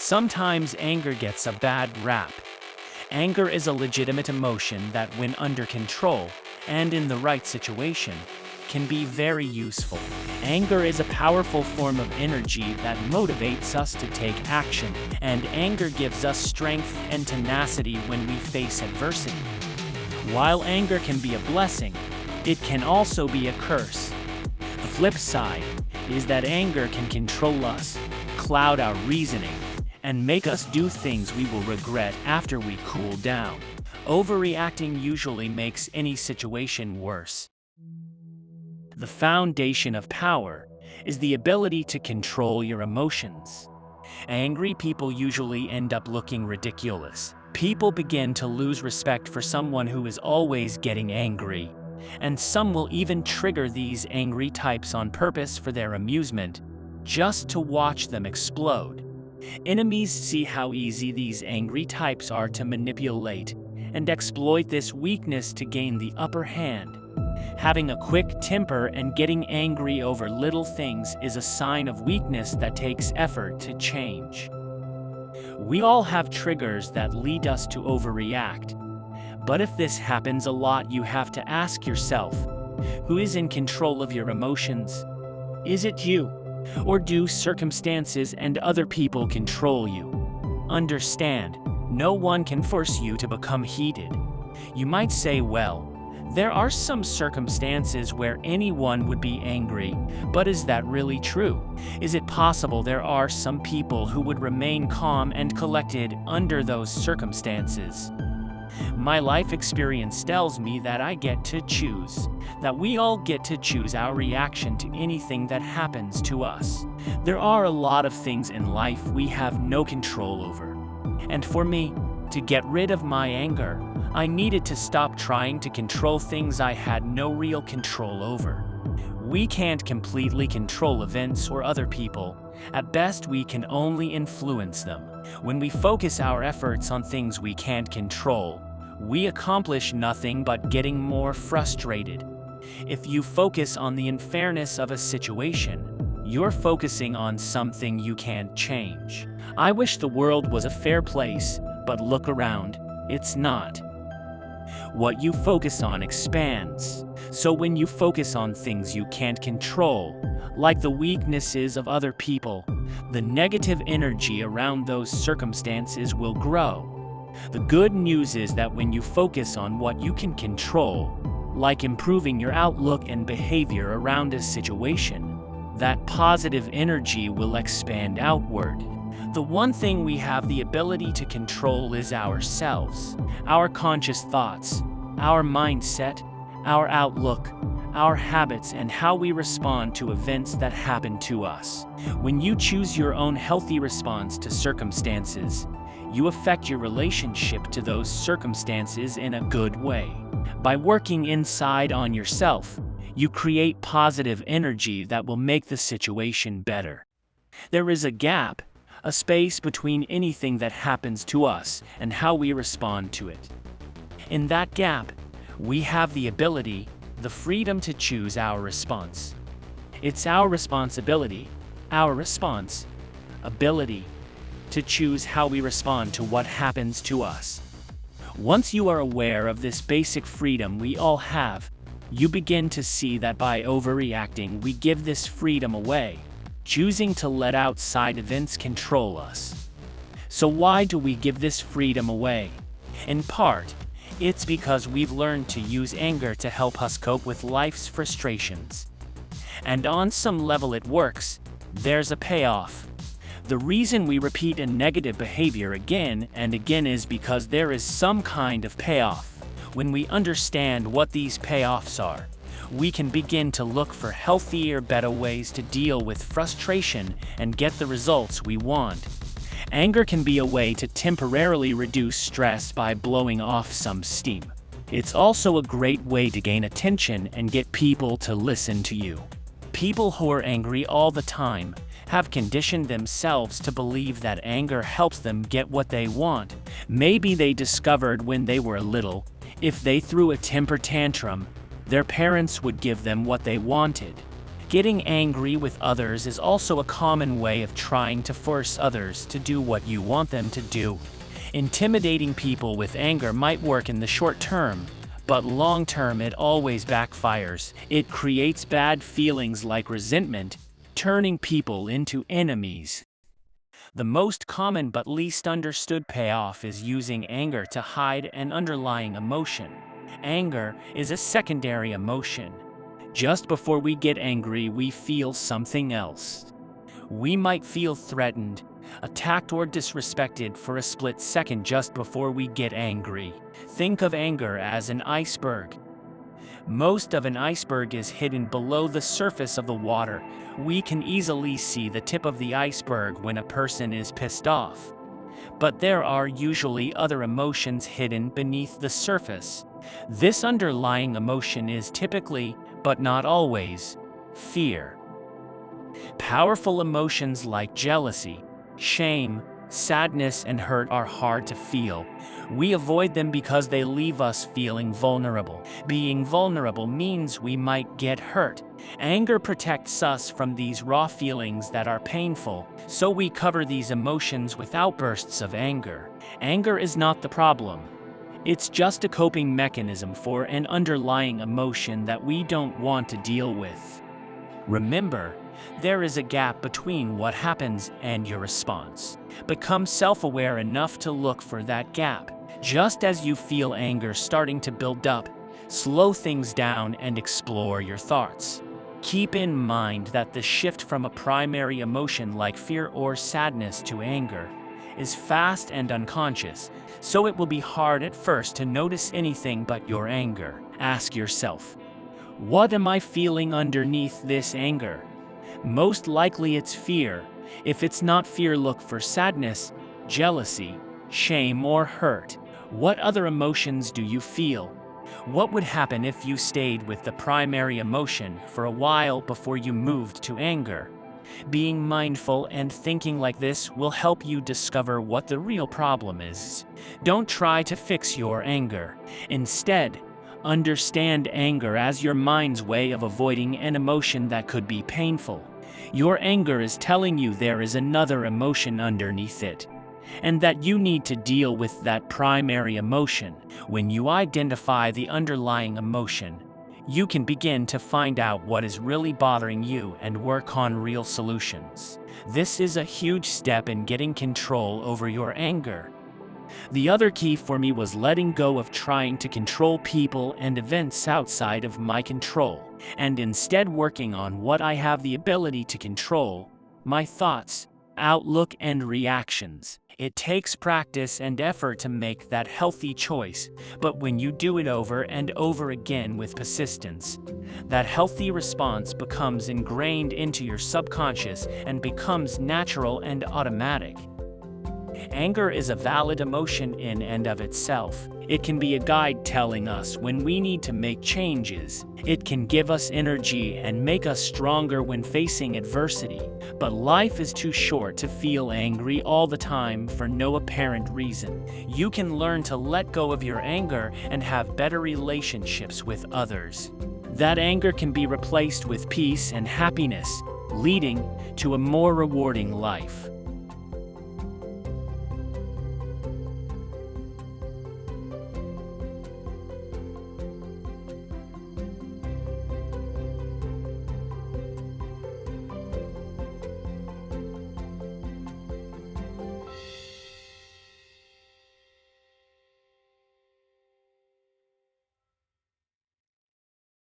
Sometimes anger gets a bad rap. Anger is a legitimate emotion that, when under control and in the right situation, can be very useful. Anger is a powerful form of energy that motivates us to take action, and anger gives us strength and tenacity when we face adversity. While anger can be a blessing, it can also be a curse. The flip side is that anger can control us, cloud our reasoning, and make us do things we will regret after we cool down. Overreacting usually makes any situation worse. The foundation of power is the ability to control your emotions. Angry people usually end up looking ridiculous. People begin to lose respect for someone who is always getting angry, and some will even trigger these angry types on purpose for their amusement, just to watch them explode. Enemies see how easy these angry types are to manipulate and exploit this weakness to gain the upper hand. Having a quick temper and getting angry over little things is a sign of weakness that takes effort to change. We all have triggers that lead us to overreact. But if this happens a lot, you have to ask yourself, who is in control of your emotions? Is it you? Or do circumstances and other people control you? Understand, no one can force you to become heated. You might say, well, there are some circumstances where anyone would be angry, but is that really true? Is it possible there are some people who would remain calm and collected under those circumstances? My life experience tells me that I get to choose, that we all get to choose our reaction to anything that happens to us. There are a lot of things in life we have no control over. And for me, to get rid of my anger, I needed to stop trying to control things I had no real control over. We can't completely control events or other people. At best, we can only influence them. When we focus our efforts on things we can't control, we accomplish nothing but getting more frustrated. If you focus on the unfairness of a situation, you're focusing on something you can't change. I wish the world was a fair place, but look around, it's not. What you focus on expands. So when you focus on things you can't control, like the weaknesses of other people, the negative energy around those circumstances will grow. The good news is that when you focus on what you can control, like improving your outlook and behavior around a situation, that positive energy will expand outward. The one thing we have the ability to control is ourselves, our conscious thoughts, our mindset, our outlook, our habits, and how we respond to events that happen to us. When you choose your own healthy response to circumstances, you affect your relationship to those circumstances in a good way. By working inside on yourself, you create positive energy that will make the situation better. There is a gap, a space between anything that happens to us and how we respond to it. In that gap, we have the ability, the freedom to choose our response. It's our responsibility, our response, ability, to choose how we respond to what happens to us. Once you are aware of this basic freedom we all have, you begin to see that by overreacting, we give this freedom away, choosing to let outside events control us. So why do we give this freedom away? In part, it's because we've learned to use anger to help us cope with life's frustrations. And on some level it works. There's a payoff. The reason we repeat a negative behavior again and again is because there is some kind of payoff. When we understand what these payoffs are, we can begin to look for healthier, better ways to deal with frustration and get the results we want. Anger can be a way to temporarily reduce stress by blowing off some steam. It's also a great way to gain attention and get people to listen to you. People who are angry all the time have conditioned themselves to believe that anger helps them get what they want. Maybe they discovered when they were little, if they threw a temper tantrum, their parents would give them what they wanted. Getting angry with others is also a common way of trying to force others to do what you want them to do. Intimidating people with anger might work in the short term, but long term it always backfires. It creates bad feelings like resentment, turning people into enemies. The most common but least understood payoff is using anger to hide an underlying emotion. Anger is a secondary emotion. Just before we get angry, we feel something else. We might feel threatened, attacked, or disrespected for a split second just before we get angry. Think of anger as an iceberg. Most of an iceberg is hidden below the surface of the water. We can easily see the tip of the iceberg when a person is pissed off. But there are usually other emotions hidden beneath the surface. This underlying emotion is typically, but not always, fear. Powerful emotions like jealousy, shame, sadness, and hurt are hard to feel. We avoid them because they leave us feeling vulnerable. Being vulnerable means we might get hurt. Anger protects us from these raw feelings that are painful, so we cover these emotions with outbursts of anger. Anger is not the problem. It's just a coping mechanism for an underlying emotion that we don't want to deal with. Remember, there is a gap between what happens and your response. Become self-aware enough to look for that gap. Just as you feel anger starting to build up, slow things down and explore your thoughts. Keep in mind that the shift from a primary emotion like fear or sadness to anger is fast and unconscious, so it will be hard at first to notice anything but your anger. Ask yourself, what am I feeling underneath this anger? Most likely it's fear. If it's not fear, look for sadness, jealousy, shame, or hurt. What other emotions do you feel? What would happen if you stayed with the primary emotion for a while before you moved to anger? Being mindful and thinking like this will help you discover what the real problem is. Don't try to fix your anger. Instead, understand anger as your mind's way of avoiding an emotion that could be painful. Your anger is telling you there is another emotion underneath it, and that you need to deal with that primary emotion. When you identify the underlying emotion, you can begin to find out what is really bothering you and work on real solutions. This is a huge step in getting control over your anger. The other key for me was letting go of trying to control people and events outside of my control, and instead working on what I have the ability to control: my thoughts, outlook, and reactions. It takes practice and effort to make that healthy choice, but when you do it over and over again with persistence, that healthy response becomes ingrained into your subconscious and becomes natural and automatic. Anger is a valid emotion in and of itself. It can be a guide telling us when we need to make changes. It can give us energy and make us stronger when facing adversity. But life is too short to feel angry all the time for no apparent reason. You can learn to let go of your anger and have better relationships with others. That anger can be replaced with peace and happiness, leading to a more rewarding life.